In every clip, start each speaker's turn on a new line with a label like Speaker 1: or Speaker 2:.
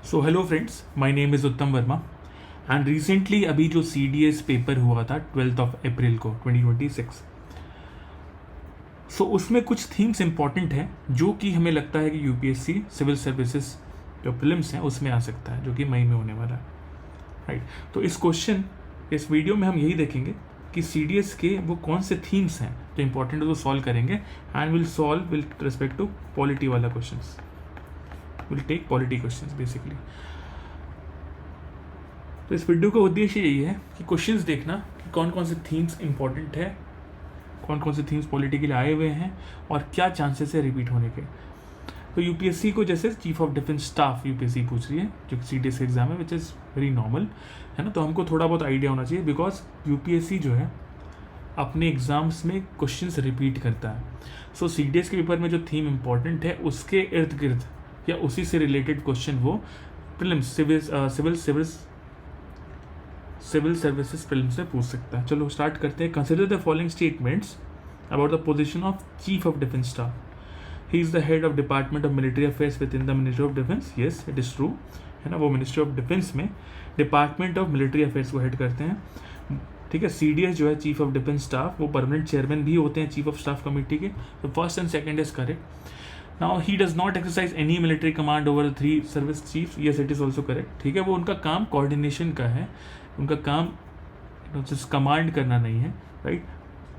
Speaker 1: So hello friends, my name is उत्तम Verma and recently अभी जो CDS पेपर हुआ था 12 अप्रैल को 2026। सो उसमें कुछ थीम्स इंपॉर्टेंट हैं जो कि हमें लगता है कि UPSC सिविल सर्विसेज जो फिल्म्स हैं उसमें आ सकता है, जो कि मई में होने वाला है, राइट। तो इस वीडियो में हम यही देखेंगे कि CDS के वो कौन से थीम्स हैं जो इंपॉर्टेंट है, वो सॉल्व करेंगे and will solve with respect to polity वाला questions, will take polity questions basically. तो इस वीडियो का उद्देश्य यही है कि क्वेश्चंस देखना कि कौन कौन से थीम्स इंपॉर्टेंट है, कौन कौन से थीम्स पॉलिटी के लिए आए हुए हैं और क्या चांसेस है रिपीट होने के। तो UPSC को जैसे chief of defence staff UPSC पूछ रही है, जो CDS एग्जाम है, विच इज़ वेरी नॉर्मल है ना। तो हमको थोड़ा बहुत आइडिया होना चाहिए बिकॉज UPSC जो है अपने एग्जाम्स में क्वेश्चंस रिपीट करता है। सो CDS के पेपर में जो थीम इंपॉर्टेंट है उसके इर्द गिर्द या उसी से रिलेटेड क्वेश्चन वो प्रीलिम्स सिविल सर्विसेज प्रीलिम्स से पूछ सकता है। चलो स्टार्ट करते हैं। Consider the following statements about the position of chief of defence staff. He is the head of department of military affairs with in the ministry of defence. Yes, it is true, है ना। वो ministry of defence में department of military affairs को head करते हैं, ठीक है। CDS जो है चीफ ऑफ डिफेंस स्टाफ, वो परमानेंट चेयरमैन भी होते हैं चीफ ऑफ स्टाफ कमेटी के। तो first and second is correct. Now he does not exercise any military command over the 3 service chief. Yes, it is also correct, ठीक है। वो उनका काम कोऑर्डिनेशन का है, उनका काम कमांड करना नहीं है, राइट।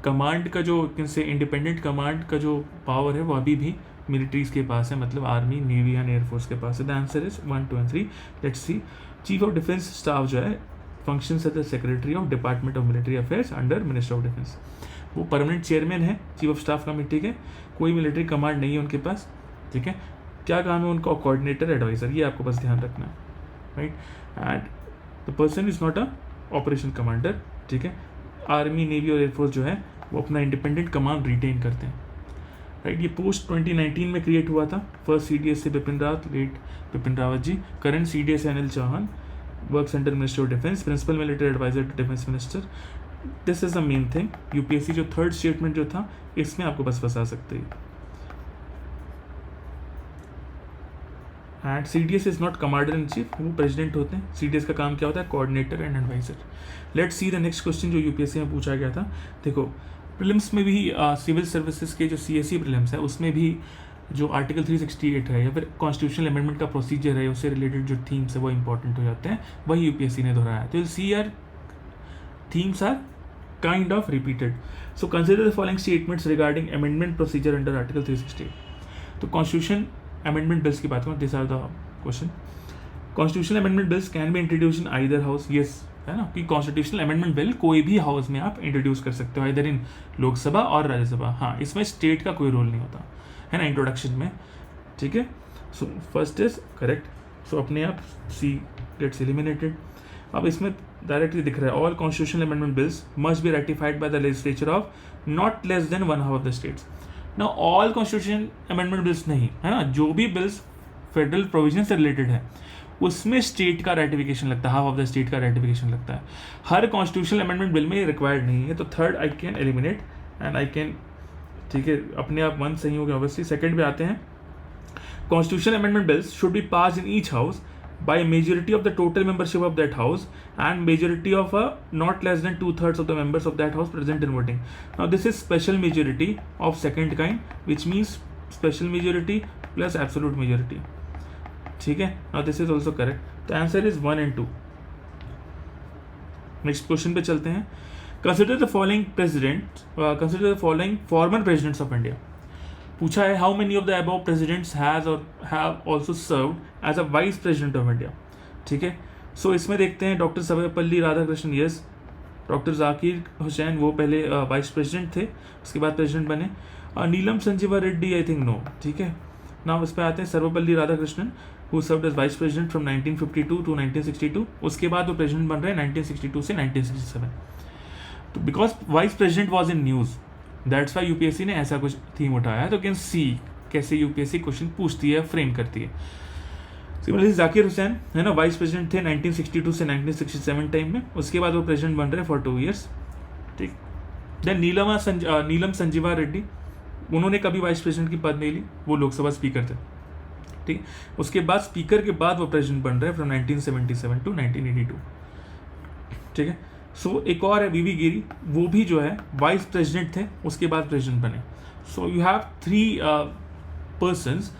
Speaker 1: कमांड का जो कैसे इंडिपेंडेंट कमांड का जो पावर है वो अभी भी मिलिट्रीज के पास है, मतलब आर्मी, नेवी एंड एयरफोर्स के पास है। The answer is 1, 2 and 3। Let's see. Chief of defence staff जो है functions as the secretary of department of military affairs under minister of defence. वो परमानेंट चेयरमैन है चीफ ऑफ स्टाफ कमेटी के, कोई military command नहीं है उनके पास, ठीक है। क्या काम है उनका? कोऑर्डिनेटर, एडवाइजर, ये आपको बस ध्यान रखना है, right. And the person is not a operation commander, ठीक है। आर्मी, नेवी और एयरफोर्स जो है वो अपना इंडिपेंडेंट कमांड रिटेन करते हैं, राइट। ये पोस्ट 2019 में क्रिएट हुआ था। फर्स्ट CDS से Bipin Rawat, late Bipin Rawat ji. Current CDS Anil Chauhan, works under ministry of defence, principal military adviser to defence minister. This is the main thing. UPSC जो थर्ड स्टेटमेंट जो था इसमें आपको बस फंसा सकते हैं। And CDS is not commander in chief, वो प्रेसिडेंट होते हैं। CDS का काम क्या होता है? Coordinator and adviser. Let's see the next question जो UPSC में पूछा गया था। देखो, प्रीलिम्स में भी सिविल सर्विसेज के जो CSE प्रीलिम्स है उसमें भी जो आर्टिकल 368 है या फिर कॉन्स्टिट्यूशनल अमेंडमेंट का प्रोसीजर है, उससे रिलेटेड जो थीम्स है वो इंपॉर्टेंट हो जाते हैं, वही UPSC ने दोहराया। तो see are themes are kind of repeated. So consider the following statements regarding amendment procedure under article 368। तो कॉन्स्टिट्यूशन अमेंडमेंट बिल्स की बात करूँ, this are the question. Constitutional amendment bills can be introduce in either house. Yes, है ना, कि constitutional amendment bill कोई भी house में आप इंट्रोड्यूस कर सकते हो, इधर इन लोकसभा और राज्यसभा। हाँ, इसमें स्टेट का कोई रोल नहीं होता, है ना, इंट्रोडक्शन में, ठीक है। So first is correct. So अपने आप C गेट्स एलिमिनेटेड। अब इसमें डायरेक्टली दिख रहा है, all constitutional amendment bills must be ratified by the legislature of not less than 1/2 of the states. ना ऑल कॉन्स्टिट्यूशन अमेंडमेंट बिल्स नहीं, है ना, जो भी बिल्स फेडरल प्रोविजन से रिलेटेड है उसमें स्टेट का रेटिफिकेशन लगता है, हाफ ऑफ द स्टेट का रेटिफिकेशन लगता है। हर कॉन्स्टिट्यूशनल अमेंडमेंट बिल में ये रिक्वायर्ड नहीं है। तो third I can eliminate and I can, ठीक है, अपने आप 1 सही हो गया ऑब्वियसली। सेकंड पे आते हैं। Constitutional amendment bills should be pass in each house by majority of the total membership of that house and majority of not less than 2/3 of the members of that house present and voting. Now this is special majority of second kind, which means special majority plus absolute majority, ठीक है। Now this is also correct. The answer is 1 and 2. Next question पे चलते हैं। Consider the following former presidents of India. पूछा है, how many of the above presidents has or have also served as a vice president of India, ठीक है। सो इसमें देखते हैं doctor Sarvepalli Radhakrishnan, yes. Doctor Zakir Hussain, वो पहले वाइस प्रेसिडेंट थे, उसके बाद प्रेसिडेंट बने। Neelam Sanjiva Reddy, I think no, ठीक है। नाउ इस पर आते हैं। Sarvepalli Radhakrishnan who served as vice president from 1952 to 1962। उसके बाद वो प्रेसिडेंट बन रहे हैं 1962 से 1967। तो because vice president was in news, that's why UPSC ने ऐसा कुछ थीम उठाया है। तो कैन सी कैसे UPSC क्वेश्चन पूछती है, फ्रेम करती है। सिमिलरली जाकिर हुसैन, है ना, वाइस प्रेसिडेंट थे 1962 से 1967 टाइम में। उसके बाद वो प्रेसिडेंट बन रहे फॉर 2 years, ठीक। देन नीलम संजीवा रेड्डी, उन्होंने कभी वाइस प्रेसिडेंट की पद नहीं ली, वो लोकसभा स्पीकर थे। ठीक है। उसके बाद स्पीकर के बाद वो प्रेसिडेंट बन रहे हैं फ्रॉम 1977 टू 1982, ठीक है। सो एक और है वीवी गिरी, वो भी जो है वाइस प्रेसिडेंट थे, उसके बाद प्रेसिडेंट बने। So you have 3 persons,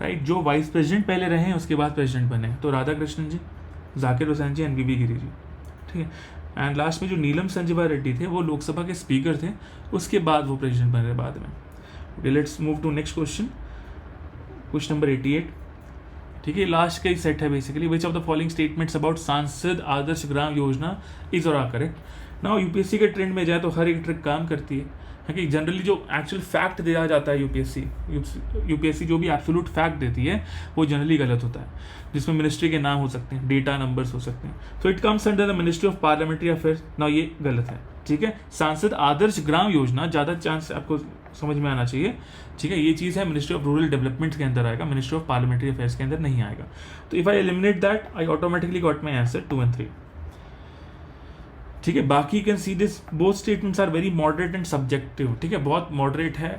Speaker 1: right, जो वाइस प्रेसिडेंट पहले रहे हैं उसके बाद प्रेसिडेंट बने। तो राधा कृष्णन जी, जाकिर हुसैन जी एंड वीवी गिरी जी, ठीक है। एंड लास्ट में जो नीलम संजीवा रेड्डी थे वो लोकसभा के स्पीकर थे, उसके बाद वो प्रेसिडेंट बने बाद में। Okay, let's move to next question, question number 88, ठीक है। लास्ट का ही सेट है basically. Which of the following statements about Saansad Adarsh Gram Yojana is और आर करेक्ट। नाउ यूपीएससी के ट्रेंड में जाए तो हर एक ट्रिक काम करती है कि जनरली जो एक्चुअल फैक्ट दिया जाता है यूपीएससी जो भी एब्सोल्यूट फैक्ट देती है वो जनरली गलत होता है, जिसमें मिनिस्ट्री के नाम हो सकते हैं, डेटा नंबर्स हो सकते हैं। तो it comes under the ministry of parliamentary affairs. Now ये गलत है, ठीक है। सांसद आदर्श ग्राम योजना ज़्यादा चांस आपको समझ में आना चाहिए, ठीक है। ये चीज़ है मिनिस्ट्री ऑफ रूरल डेवलपमेंट के अंदर आएगा, मिनिस्ट्री ऑफ पार्लियामेंट्री अफेयर्स के अंदर नहीं आएगा। तो if I eliminate that I automatically got my answer 2 and 3, ठीक है। बाकी can see this both statements are very moderate and subjective, ठीक है, बहुत मॉडरेट है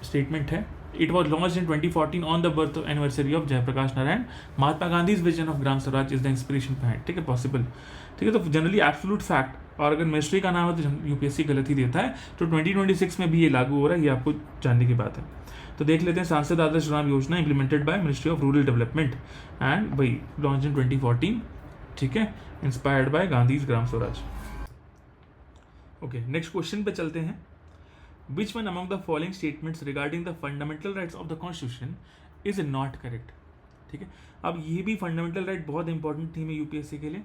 Speaker 1: स्टेटमेंट है। It was launch in 2014 on the birth anniversary of Jayaprakash Narayan. Mahatma Gandhi vision of Gram Swaraj is the inspiration behind, ठीक है, पॉसिबल, ठीक है। तो जनरली एब्सोल्यूट फैक्ट, और अगर मिनिस्ट्री का नाम है तो यूपीएससी गलत ही देता है। तो 2026 में भी ये लागू हो रहा है, ये आपको जानने की बात है। तो देख लेते हैं, सांसद आदर्श ग्राम योजना implemented by ministry of rural development and भाई लॉन्च इन 2014, ठीक है, inspired by Gandhi Gram Swaraj. Okay, next question पे चलते हैं। Which one among the following statements regarding the fundamental rights of the constitution is not correct, ठीक है। अब ये भी फंडामेंटल राइट बहुत इंपॉर्टेंट थीम है यूपीएससी के लिए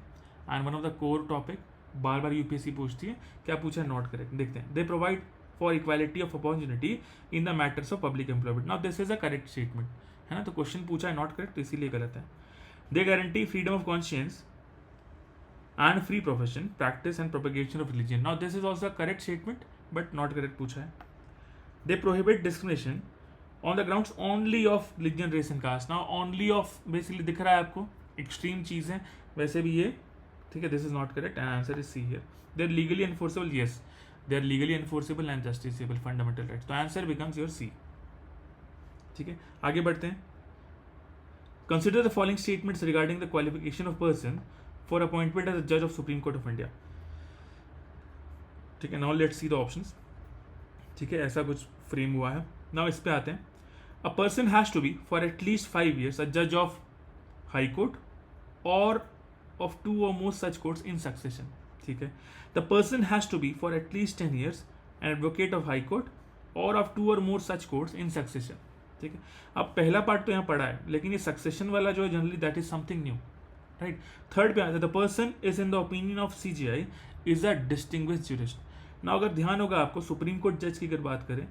Speaker 1: and one of the core topic, bar bar UPSC पूछती है। क्या पूछा है? Not correct. देखते हैं, they provide for equality of opportunity in the matters of public employment. Now this is a correct statement, है ना। तो क्वेश्चन पूछा है नॉट करेक्ट, तो इसीलिए गलत है। They guarantee freedom of conscience and free profession, practice and propagation of religion. Now this is also a correct statement, but not correct पूछा है। They prohibit discrimination on the grounds only of religion, race and caste. Now only of basically दिख रहा है आपको, extreme चीज़ है वैसे भी ये, ठीक है। This is not correct and answer is C here. They are legally enforceable, yes, they are legally enforceable and justiciable fundamental rights. तो answer becomes your C, ठीक है। आगे बढ़ते हैं। Consider the following statements regarding the qualification of person for appointment as a judge of Supreme Court of India, ठीक है। Now let's see the options, ठीक है, ऐसा कुछ फ्रेम हुआ है। नाउ इस पे आते हैं। A person has to be for at least 5 years a जज ऑफ हाई कोर्ट और of 2 or more such courts in succession, ठीक है। The person has to be for at least 10 years an advocate of high court और of 2 or more such courts in succession, ठीक है। अब पहला part तो यहाँ पढ़ा है, लेकिन ये सक्सेशन वाला जो है generally that is something new, right. Third पे आता है, the person is in the opinion of CGI is a distinguished jurist. ना अगर ध्यान होगा आपको, सुप्रीम कोर्ट जज की अगर बात करें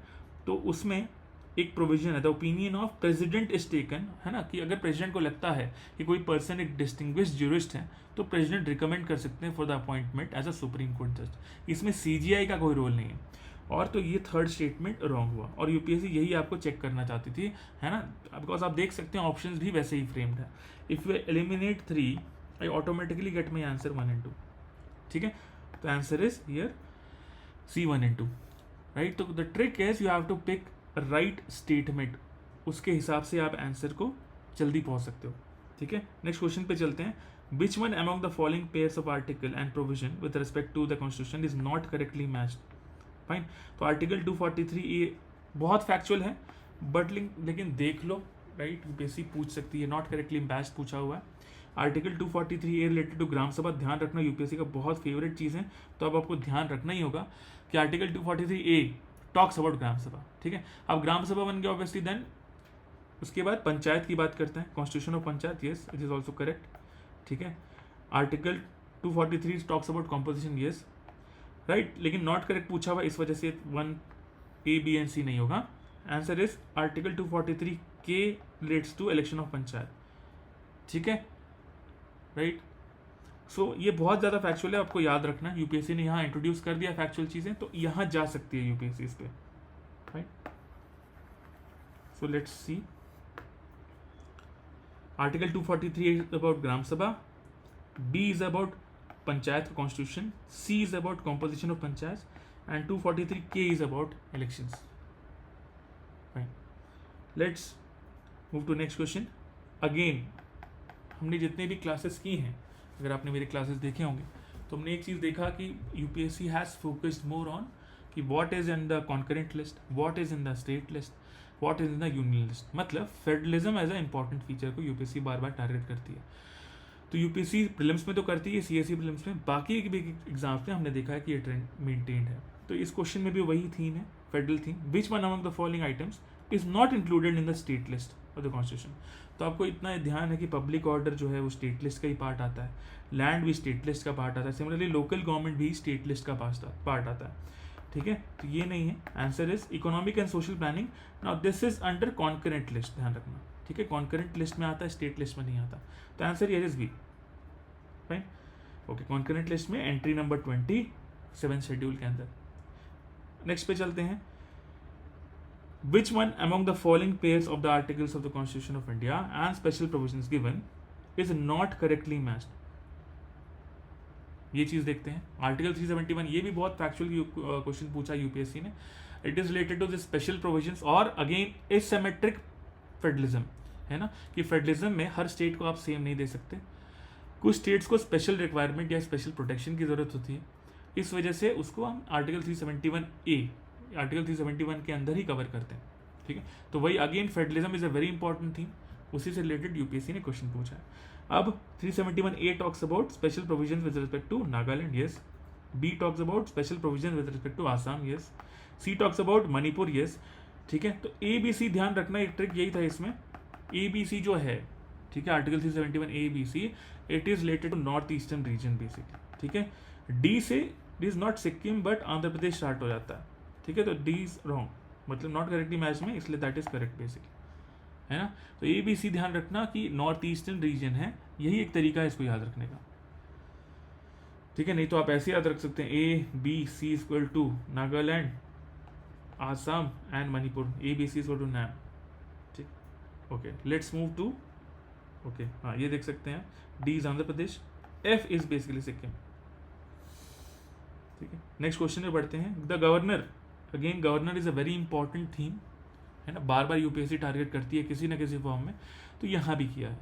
Speaker 1: तो उसमें एक प्रोविजन है, the opinion of president is taken, है ना, कि अगर प्रेसिडेंट को लगता है कि कोई पर्सन एक डिस्टिंग्विश्ड ज्यूरिस्ट है तो प्रेसिडेंट रिकमेंड कर सकते हैं for the appointment as a supreme court जज। इसमें सीजीआई का कोई रोल नहीं है। और तो ये थर्ड स्टेटमेंट रॉन्ग हुआ, और यूपीएससी यही आपको चेक करना चाहती थी, है ना, बिकॉज आप देख सकते हैं ऑप्शंस भी वैसे ही फ्रेम्ड है। If you eliminate 3 I automatically get my answer 1 and 2, ठीक है। तो answer is here C 1 and 2, right. तो the trick is you have to pick right statement, उसके हिसाब से आप आंसर को जल्दी पहुंच सकते हो, ठीक है। नेक्स्ट क्वेश्चन पे चलते हैं। Which one among the following pairs of article and provision with respect to the constitution is not correctly matched, fine. तो आर्टिकल 243 ये बहुत फैक्चुअल है, बट लेकिन देख लो, राइट, यूपीएससी पूछ सकती है, नॉट करेक्टली मैच्ड पूछा हुआ है। आर्टिकल 243 ए रिलेटेड टू ग्राम सभा, ध्यान रखना यूपीएससी का बहुत फेवरेट चीज़ है, तो अब आपको ध्यान रखना ही होगा कि article 243 A talks about gram सभा, ठीक है। अब ग्राम सभा बन गया ऑब्वियसली, देन उसके बाद पंचायत की बात करते हैं, constitution of panchayat, yes it is also correct, ठीक है। Article 243 talks about composition, yes right, लेकिन नॉट करेक्ट पूछा हुआ, इस वजह से 1 A B and C नहीं होगा। आंसर इज आर्टिकल 243 के relates to election of panchayat, ठीक है, राइट। सो ये बहुत ज़्यादा फैक्चुअल है, आपको याद रखना है। यूपीएससी ने यहाँ इंट्रोड्यूस कर दिया फैक्चुअल चीज़ें, तो यहाँ जा सकती है यूपीएससी इस पे, right. So let's see, article 243 is about gram sabha, B is about panchayat constitution, C is about composition of panchayat and 243 K is about elections, fine. Let's move to next question, again हमने जितने भी क्लासेस की हैं, अगर आपने मेरे क्लासेस देखे होंगे तो हमने एक चीज़ देखा कि UPSC has focused more on कि what is in the concurrent list, what is in the state list, what is in the union list. मतलब federalism as a important feature को यूपीएससी बार बार टारगेट करती है। तो यूपीएससी प्रीलिम्स में तो करती है, सीएससी प्रीलिम्स में, बाकी भी एग्जाम्स में हमने देखा है कि ये ट्रेंड मेंटेन्ड है। तो इस क्वेश्चन में भी वही थीम है, federal theme. Which one among the following items is not included in the state list of the constitution. तो आपको इतना ध्यान है कि पब्लिक ऑर्डर जो है वो स्टेट लिस्ट का ही पार्ट आता है, लैंड भी स्टेट लिस्ट का पार्ट आता है, सिमिलरली लोकल गवर्नमेंट भी स्टेट लिस्ट का पार्ट आता है। ठीक है, तो ये नहीं है। Answer is economic and social planning. Now this is under concurrent list, ध्यान रखना। ठीक है, कॉन्करेंट लिस्ट में आता है, स्टेट लिस्ट में नहीं आता। तो answer here is B. Fine, okay, concurrent list में एंट्री नंबर 27 शेड्यूल के अंदर। नेक्स्ट पे चलते हैं। Which one among the following pairs of the articles of the Constitution of India and special provisions given is not correctly matched? ये चीज देखते हैं। आर्टिकल 371, ये भी बहुत फैक्चुअल क्वेश्चन पूछा यूपीएससी ने। It is related to the special provisions और अगेन एसिमेट्रिक फेडरलिज्म, है ना, कि फेडरलिज्म में हर स्टेट को आप सेम नहीं दे सकते। कुछ स्टेट्स को स्पेशल रिक्वायरमेंट या स्पेशल प्रोटेक्शन की जरूरत होती है, इस वजह से उसको हम आर्टिकल 371A, आर्टिकल 371 के अंदर ही कवर करते हैं। ठीक है, तो वही again federalism is a very important theme, उसी से रिलेटेड यूपीएससी ने क्वेश्चन पूछा है। अब 371A talks about special provisions with respect to Nagaland, yes. B talks about special provision with respect to Assam, yes. C talks about Manipur, yes. ठीक है, तो ए B सी ध्यान रखना, एक ट्रिक यही था इसमें। ए बी सी जो है, ठीक है, article 371A B C, it is related to north eastern region basically. ठीक है, डी से it is not Sikkim but Andhra Pradesh start हो जाता है। ठीक है, तो डी इज रॉन्ग, मतलब नॉट करेक्टली मैच में, इसलिए दैट इज करेक्ट बेसिकली, है ना। तो ए बी सी ध्यान रखना कि नॉर्थ ईस्टर्न रीजन है, यही एक तरीका है इसको याद रखने का। ठीक है, नहीं तो आप ऐसे याद रख सकते हैं A B C equal to Nagaland, Assam and Manipur, A B C equal to NAM. ठीक, okay, let's move to, okay, हाँ, ये देख सकते हैं, D is Andhra Pradesh, F is basically Sikkim. ठीक है, नेक्स्ट क्वेश्चन में बढ़ते हैं। The governor, again governor is a very important theme, है ना, बार बार यूपीएससी टारगेट करती है किसी ना किसी फॉर्म में, तो यहाँ भी किया है।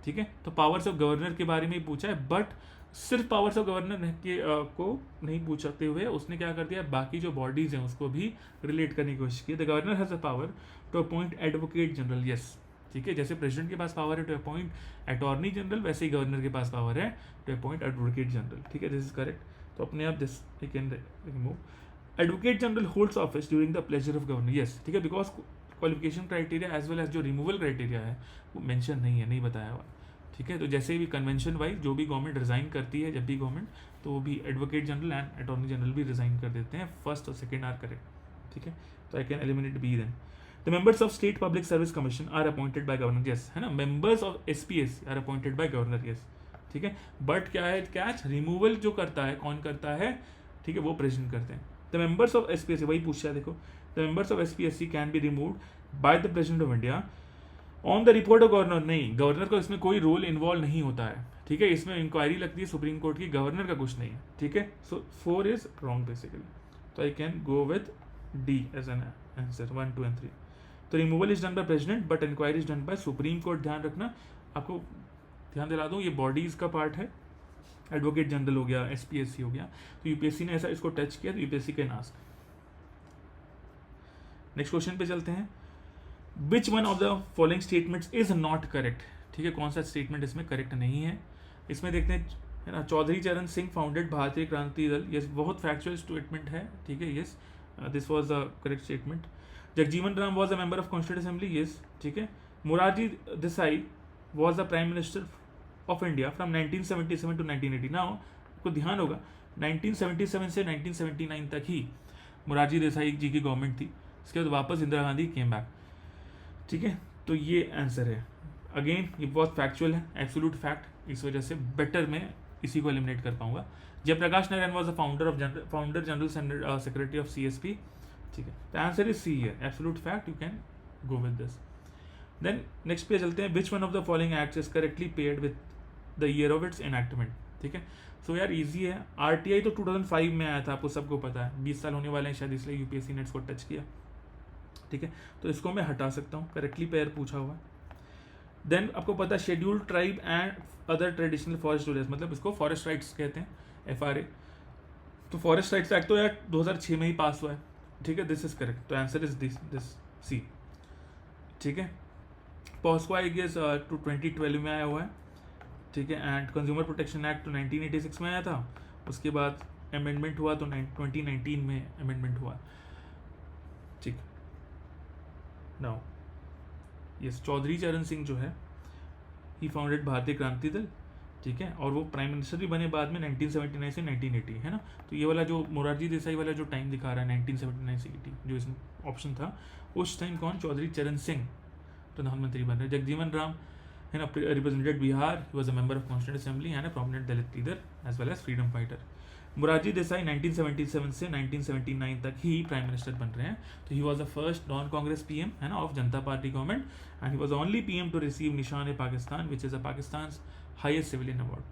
Speaker 1: ठीक है, तो पावर्स ऑफ गवर्नर के बारे में ही पूछा है, बट सिर्फ पावर्स ऑफ गवर्नर के को नहीं पूछते हुए उसने क्या कर दिया, बाकी जो बॉडीज हैं उसको भी रिलेट करने की कोशिश की। The governor has a power to appoint advocate general, yes. ठीक है, जैसे प्रेसिडेंट के पास पावर है टू अपॉइंट अटॉर्नी जनरल, वैसे ही गवर्नर के पास पावर है टू अपॉइंट एडवोकेट जनरल। ठीक है, दिस इज करेक्ट। तो अपने आप this I can remove. Advocate general holds office during the pleasure of governor, yes. ठीक है, because qualification criteria as well as जो रिमूवल क्राइटेरिया है वो मेंशन नहीं है, नहीं बताया हुआ। ठीक है, तो जैसे भी कन्वेंशन वाइज जो भी गवर्नमेंट रिजाइन करती है, जब भी गवर्नमेंट, तो वो भी advocate general and attorney general भी रिजाइन कर देते हैं, फर्स्ट और सेकेंड आर करेक्ट। ठीक है, तो I can eliminate B then. The members of State Public Service Commission are appointed by governor, yes, है ना। Members of SPS are appointed by governor, yes। ठीक है, बट क्या है कैच, रिमूवल जो करता है कौन करता है, ठीक है, वो प्रेसिडेंट करते हैं। द मेंबर्स ऑफ एसपीएससी, वही पूछा है, देखो, the members of SPSC can be removed by the president of India on the report of governor. नहीं, गवर्नर का इसमें कोई रोल इन्वॉल्व नहीं होता है। ठीक है, इसमें इंक्वायरी लगती है सुप्रीम कोर्ट की, गवर्नर का कुछ नहीं है। ठीक है, सो 4 इज रॉन्ग बेसिकली, तो I can go with D as an answer 1, 2 and 3। तो removal is done by president but inquiry is done by supreme court. ध्यान रखना, आपको ध्यान दिला दूं, ये बॉडीज का पार्ट है, एडवोकेट जनरल हो गया, एसपीएससी हो गया। तो यूपीएससी ने ऐसा इसको टच किया, तो UPSC can ask. Next question पे चलते हैं। Which one of the following statements is not correct. ठीक है, कौन सा स्टेटमेंट इसमें करेक्ट नहीं है, इसमें देखते हैं, है ना। चौधरी चरण सिंह फाउंडेड भारतीय क्रांति दल, यस, बहुत फैक्चुअल स्टेटमेंट है। ठीक है, yes, this was the correct statement. Jagjivan Ram was a member of constituent assembly, yes. ठीक है, Morarji Desai was the prime minister of India from 1977 to 1980। Now आपको ध्यान होगा 1977 से 1979 तक ही मोरारजी देसाई जी की गवर्नमेंट थी, इसके बाद वापस इंदिरा गांधी केम बैक। ठीक है, तो ये आंसर है। अगेन ये बहुत फैक्चुअल है, एब्सोल्यूट फैक्ट, इस वजह से बेटर मैं इसी को एलिमिनेट कर पाऊंगा। Jayaprakash Narayan was the founder general secretary of CSP. ठीक है, द आंसर इज सी है, absolute fact, you can go with this. Then next पे चलते हैं। Which one of the following acts is correctly paired with the year of its enactment. ठीक है, सो यार easy है। आरटीआई तो 2005 में आया था, आपको सबको पता है, 20 साल होने वाले हैं शायद, इसलिए यूपीएससी ने इसको टच किया। ठीक है, तो इसको मैं हटा सकता हूँ, करेक्टली पेयर पूछा हुआ है। देन आपको पता है scheduled tribe and other traditional forest rulers, मतलब इसको फॉरेस्ट राइट्स कहते हैं, FRA। तो फॉरेस्ट राइट्स एक्ट तो यार 2006 में ही पास हुआ है, ठीक है, दिस इज करेक्ट, तो आंसर इज दिस सी, ठीक है। पॉस्को आई गेस टू 2012 में आया हुआ है, ठीक है, एंड कंज्यूमर प्रोटेक्शन एक्ट तो 1986 में आया था, उसके बाद अमेंडमेंट हुआ तो 2019 में अमेंडमेंट हुआ, ठीक। नाउ यस, चौधरी चरण सिंह जो है ही फाउंडेड भारतीय क्रांति दल, ठीक है, और वो प्राइम मिनिस्टर भी बने बाद में 1979 से 1980, है ना। तो ये वाला जो मोरारजी देसाई वाला जो टाइम दिखा रहा है 1979 से 80 जो इसमें ऑप्शन था, उस टाइम कौन, चौधरी चरण सिंह प्रधानमंत्री बन रहे। जगजीवन राम है ना, represented Bihar, he was a member of constituent assembly and a prominent Dalit leader as well as freedom fighter. Morarji Desai 1977 से 1979 तक ही प्राइम मिनिस्टर बन रहे हैं, तो he was the first non Congress PM, है ना, of Janata Party government, and he was only PM to receive Nishan-e-Pakistan which is a Pakistan's highest civilian award.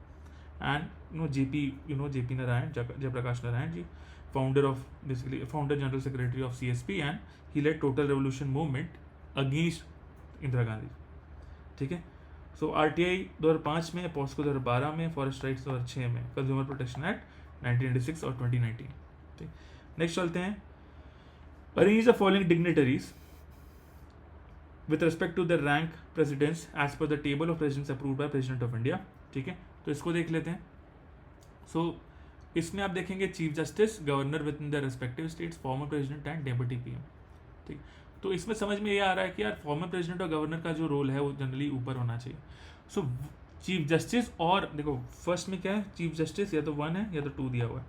Speaker 1: And JP Narayan, Jayaprakash Narayan ji, founder general secretary of CSP, and he led total revolution movement against Indira Gandhi, ठीक है। सो RTI 2005 में, POCSO 2012 में, forest rights 2006 में, consumer protection act 1986 और 2019, ठीक। Next चलते हैं, arrange the following dignitaries with respect to the rank presidents as per the table of presidents approved by President of India, ठीक है। तो इसको देख लेते हैं। सो इसमें आप देखेंगे chief justice, governor with in the respective states, former president and deputy PM, ठीक। तो इसमें समझ में ये आ रहा है कि यार फॉर्मर प्रेसिडेंट और गवर्नर का जो रोल है वो जनरली ऊपर होना चाहिए। सो चीफ जस्टिस, और देखो फर्स्ट में क्या है, चीफ जस्टिस या तो 1 है या तो 2 दिया हुआ है,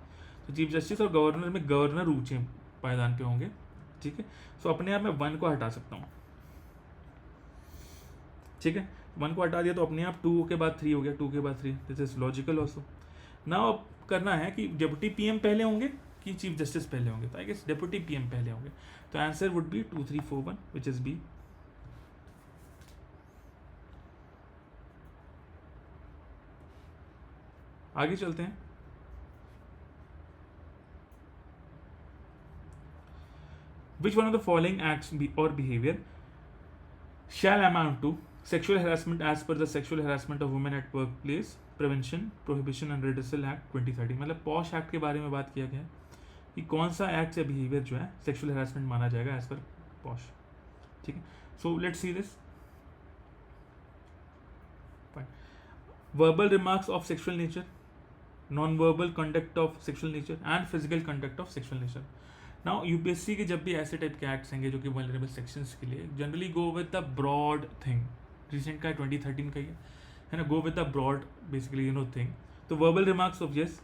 Speaker 1: तो चीफ जस्टिस और गवर्नर में गवर्नर ऊंचे पायदान पे होंगे, ठीक है। सो अपने आप मैं 1 को हटा सकता हूँ, ठीक है, 1 को हटा दिया तो अपने आप 2 के बाद 3 हो गया, 2 के बाद 3, this is logical also. Now अब करना है कि डेप्यूटी पीएम पहले होंगे कि चीफ जस्टिस पहले होंगे, तो आई गेस डेप्यूटी पीएम पहले होंगे, तो answer would be 2 3 4 1 which is B. आगे चलते हैं, which one of the following acts और behaviour shall amount to sexual harassment as per the Sexual Harassment of Women at Workplace Prevention, Prohibition and Redressal Act 2013, मतलब posh act के बारे में बात किया गया है कि कौन सा एक्ट या बिहेवियर जो है सेक्सुअल हरासमेंट माना जाएगा एज पर पॉश, ठीक है। सो let's see this, verbal remarks of sexual nature, non-verbal conduct of sexual nature and physical conduct of sexual nature. Now UPSC के जब भी ऐसे टाइप के एक्ट्स होंगे जो कि वल्नरेबल सेक्शंस के लिए generally go with the broad thing, recent का 2013 का ही है ना, go with the broad basically thing. तो verbal remarks of yes,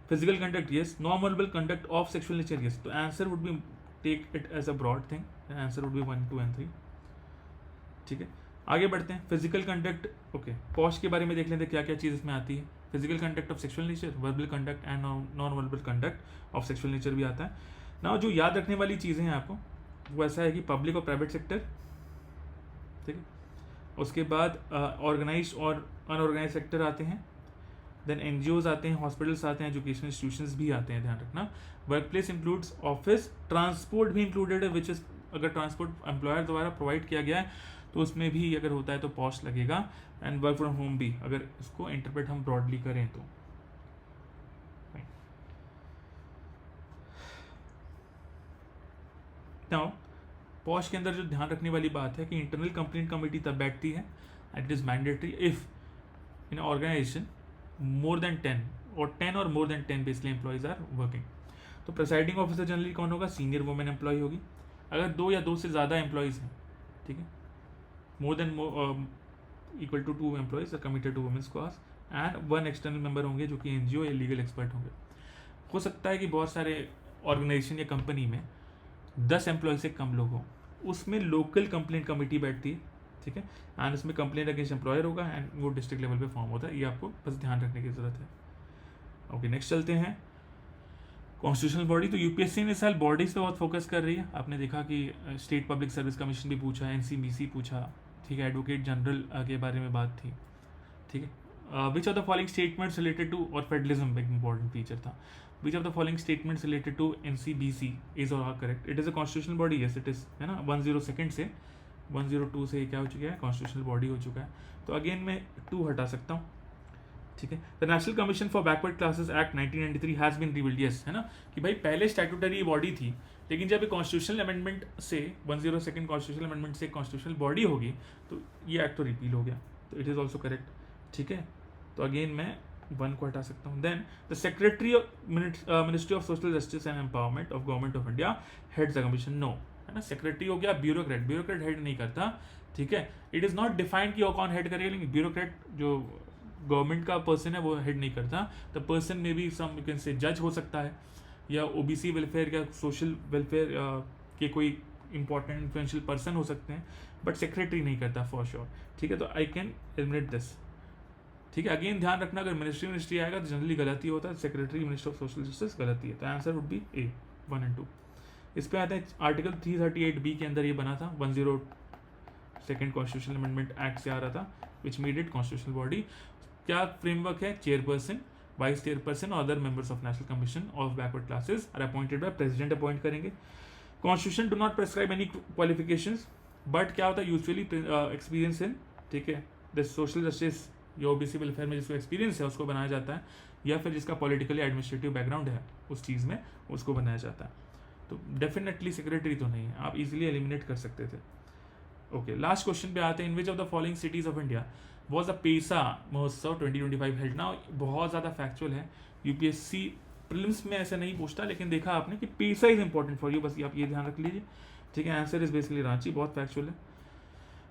Speaker 1: physical conduct yes, non verbal conduct of sexual nature yes, तो answer would be take it as a broad thing, answer would be 1 2 and 3, ठीक है। आगे बढ़ते हैं, physical conduct, okay, posh के बारे में देख लेते हैं क्या क्या चीज़ इसमें आती है। Physical conduct of sexual nature, verbal conduct and non verbal conduct of sexual nature भी आता है। ना जो याद रखने वाली चीज़ें हैं आपको वो ऐसा है कि पब्लिक और प्राइवेट सेक्टर, ठीक है, उसके बाद ऑर्गेनाइज्ड और अनऑर्गेनाइज सेक्टर आते हैं, देन एनजीओज आते हैं, हॉस्पिटल्स आते हैं, एजुकेशन इंस्टीट्यूशंस भी आते हैं, ध्यान रखना। Work place includes office, transport भी इंक्लूडेड है, विच इज अगर ट्रांसपोर्ट एम्प्लॉयर द्वारा प्रोवाइड किया गया है तो उसमें भी अगर होता है तो पॉश लगेगा, एंड वर्क फ्रॉम होम भी अगर इसको इंटरप्रेट हम ब्रॉडली करें तो। नाउ पॉश के अंदर जो ध्यान रखने वाली बात है कि इंटरनल कंप्लेंट कमेटी तब बैठती है, and it is mandatory if in organisation more than 10 और 10 और more than 10 basically employees are working. तो प्रिसाइडिंग ऑफिसर जनरली कौन होगा, सीनियर वुमेन एम्प्लॉय होगी। अगर 2 या 2 से ज़्यादा एम्प्लॉयज हैं, ठीक है, more than equal to 2 employees are committed to women's cause, and 1 external member होंगे जो कि एनजीओ या लीगल एक्सपर्ट होंगे। हो सकता है कि बहुत सारे ऑर्गेनाइजेशन या कंपनी में 10 एम्प्लॉय से कम लोग हों, उसमें लोकल कंप्लेंट कमेटी बैठती है, ठीक है, एंड उसमें कंप्लेंट अगेंस्ट एम्प्लॉयर होगा, एंड वो डिस्ट्रिक्ट लेवल पे फॉर्म होता है। ये आपको बस ध्यान रखने की जरूरत है। ओके, नेक्स्ट चलते हैं, कॉन्स्टिट्यूशनल बॉडी। तो यूपीएससी ने इस साल बॉडीज पे बहुत फोकस कर रही है। आपने देखा कि स्टेट पब्लिक सर्विस कमीशन भी पूछा, एनसीबीसी पूछा, ठीक है, एडवोकेट जनरल के बारे में बात थी, ठीक है। Which of the following statements related to, और फेडरलिज्म एक इंपॉर्टेंट फीचर था, which of the following statements related to NCBC is or are correct? It is a constitutional body, yes it is, है ना, 102 से 102 से क्या हो चुका है, कॉन्स्टिट्यूशनल बॉडी हो चुका है। तो अगेन मैं 2 हटा सकता हूँ, ठीक है। The national commission for backward classes act 1993 has been revealed, yes, है ना, कि भाई पहले स्टैट्यूटरी बॉडी थी, लेकिन जब कॉन्स्टिट्यूशनल अमेंडमेंट से 102 कॉन्स्टिट्यूशनल अमेंडमेंट से कॉन्स्टिट्यूशनल बॉडी होगी तो ये एक्ट तो रिपील हो गया, तो इट इज़ ऑल्सो करेक्ट, ठीक है। तो अगेन मैं 1 को हटा सकता हूँ। Then the secretary of ministry of social justice and empowerment of government of India heads the commission, no, है ना। सेक्रेटरी हो गया, ब्यूरोक्रेट, ब्यूरोक्रेट हेड नहीं करता, ठीक है। इट इज़ नॉट डिफाइंड कि वो कौन हेड करेगा, लेकिन ब्यूरोक्रेट जो गवर्नमेंट का पर्सन है वो हेड नहीं करता। द पर्सन में भी सम यू कैन से जज हो सकता है, या ओबीसी वेलफेयर या सोशल वेलफेयर के कोई इंपॉर्टेंट इन्फ्लुएंशियल पर्सन हो सकते हैं, बट सेक्रेटरी नहीं करता फॉर श्योर, ठीक है। तो आई कैन एलिमिनेट दिस, ठीक है। अगेन ध्यान रखना, अगर मिनिस्ट्री आएगा तो जनरली गलती होता है, secretary minister of social justice गलती है, तो आंसर वुड बी ए 1 और 2। इस पे आते हैं आर्टिकल 338B के अंदर ये बना था, 102 कॉन्स्टिट्यूशनल अमेंडमेंट एक्ट से आ रहा था, which made it constitutional body. क्या फ्रेमवर्क है, चेयरपर्सन, वाइस चेयरपर्सन और other members of national commission of backward classes are appointed by president, appoint करेंगे। Constitution do not prescribe any qualifications, but क्या होता है यूजुअली एक्सपीरियंस इन, ठीक है, the social justice या ओबीसी वेलफेयर में जिसको एक्सपीरियंस है उसको बनाया जाता है, या फिर जिसका पॉलिटिकली एडमिनिस्ट्रेटिव बैकग्राउंड है उस चीज़ में उसको बनाया जाता है। तो डेफिनेटली सेक्रेटरी तो नहीं है, आप इजीली एलिमिनेट कर सकते थे। ओके, लास्ट क्वेश्चन पे आते हैं, in which of the following cities of India was the PESA Mahotsav 2025 held. ना बहुत ज़्यादा फैक्चुअल है, यूपीएससी प्रीलिम्स में ऐसा नहीं पूछता, लेकिन देखा आपने कि पेसा इज इंपॉर्टेंट फॉर यू, बस आप ये ध्यान रख लीजिए, ठीक है। आंसर इज बेसिकली रांची, बहुत फैक्चुअल है,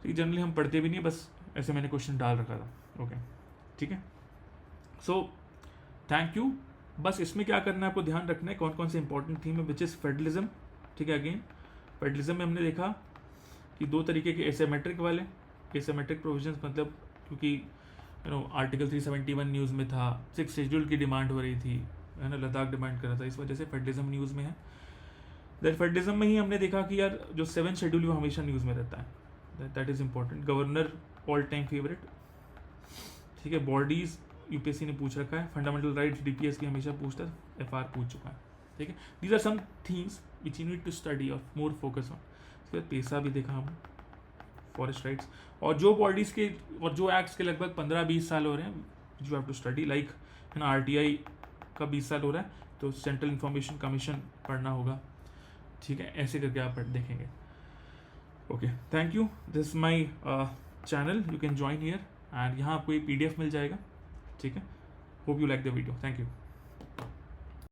Speaker 1: ठीक, जनरली हम पढ़ते भी नहीं, बस ऐसे मैंने क्वेश्चन डाल रखा था, ओके, ठीक है। So thank you. बस इसमें क्या करना है आपको ध्यान रखना है, कौन कौन से इंपॉर्टेंट थीम है, विच इज़ फेडरलिज्म, ठीक है। अगेन फेडरलिज्म में हमने देखा कि 2 तरीके के एसिमेट्रिक वाले, एसिमेट्रिक प्रोविजंस मतलब क्योंकि आर्टिकल 371 न्यूज़ में था, 6 शेड्यूल की डिमांड हो रही थी, है ना, लद्दाख डिमांड कर रहा था, इस वजह से फेडरलिज्म न्यूज़ में है। दैट फेडरलिज्म में ही हमने देखा कि यार जो 7 शेड्यूल वो हमेशा न्यूज़ में रहता है, that is important. Governor all time favourite, ठीक है। बॉडीज यूपीएससी ने पूछ रखा है, फंडामेंटल राइट्स डीपीएस की हमेशा पूछता है, एफआर पूछ चुका है, ठीक है। These are some things which you need to study और मोर फोकस ऑन। इसके बाद पेसा भी देखा हमने, फॉरेस्ट राइट्स, और जो बॉडीज़ के और जो एक्ट्स के लगभग 15-20 साल हो रहे हैं, you have to study, like है ना, आरटीआई का 20 साल हो रहा है, तो सेंट्रल इंफॉर्मेशन कमीशन पढ़ना होगा, ठीक है। ऐसे करके आप देखेंगे। Okay, thank you, this my channel, you can join here, and यहाँ आपको ये PDF मिल जाएगा, ठीक है। Hope you like the video, thank you.